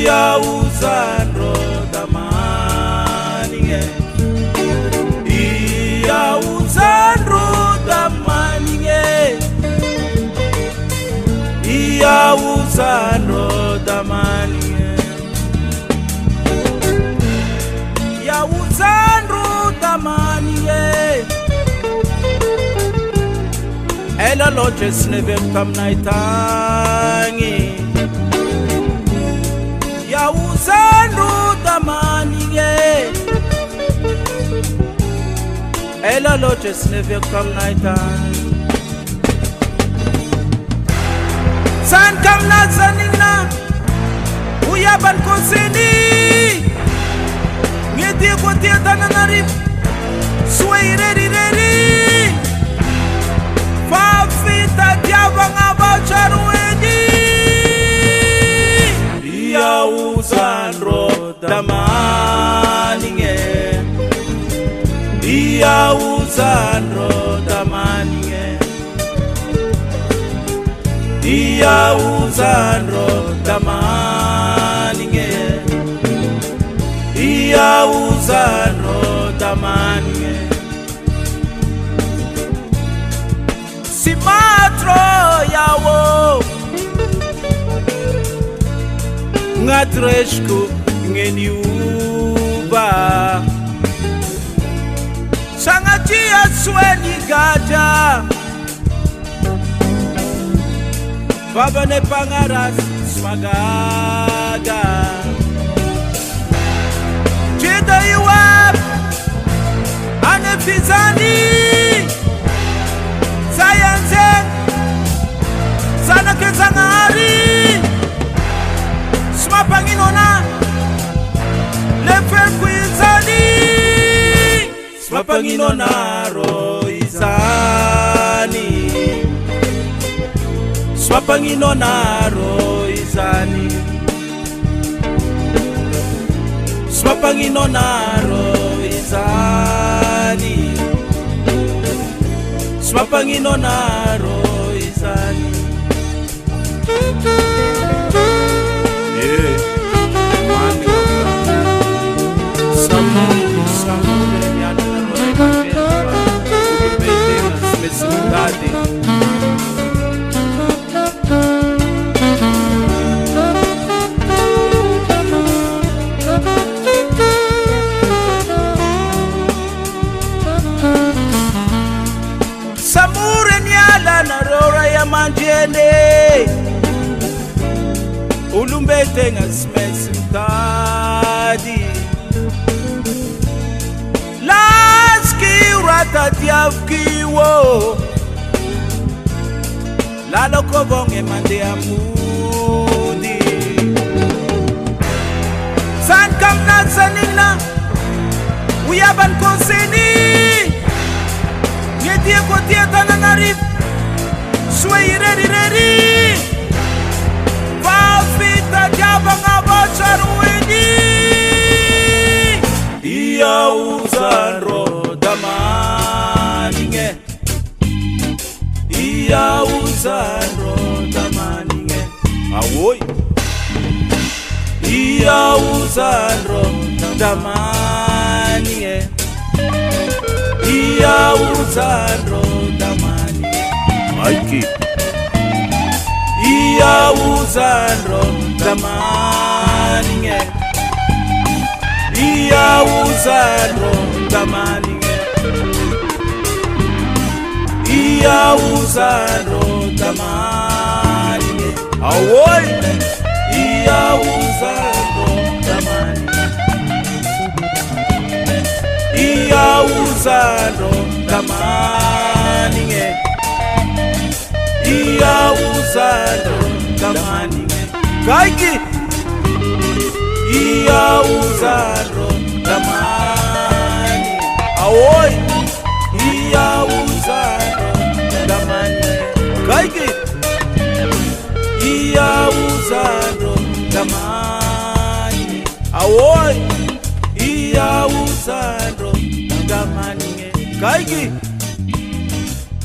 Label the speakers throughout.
Speaker 1: iya uzandro damaninge, iya uzandro damaninge, iya uzandro damaninge, iya uzandro damaninge. Ela loche sneve kamnaitangi, ya uzandro damaninge. Ela loche sneve kamnaitangi, san kamna zanina uyaban koseni ngeti kotia tananarif suwaireri reri fafita diabanga bacharuedi. Iya uzandro damaninge, iya uzandro damaninge, iya uzandro damaninge, iya uzandro damaninge. Simatro yawo ngatreshku ngeniuba sangatia sweni gaja baba ne pangaras smagaga jeda iwap anefizani sayansen sana kezangari smapanginona lefer kwizani smapanginona roizani smapanginona roizani smapanginona roizani smapanginona roizani. Samure nyala na rora ya manjene ulumbete ngasmesi mtadi laski ratati afkiwo lalo kobonge mande amudi san kamna zanina uyaban konseni yetie kotie tananarif suwaireri reri fafita diabanga bacharuedi. Iya uzandro damaninge, iya uzandro damaninge, awoy. Iya uzandro damaninge, iya uzandro damaninge, Mikey. Iya uzandro damaninge, iya uzandro damaninge, iya uzandro damaninge, awoy. Iya uzandro damaninge, iya uzandro damaninge, iya uzandro damaninge, kaiki. Iya uzandro damaninge, awoy. Iya uzandro damaninge, kaiki. Iya uzandro damaninge, awoy. Iya uzandro damaninge, kaiki.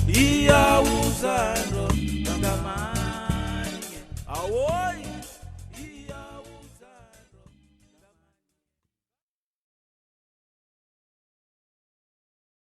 Speaker 1: Iya uzandro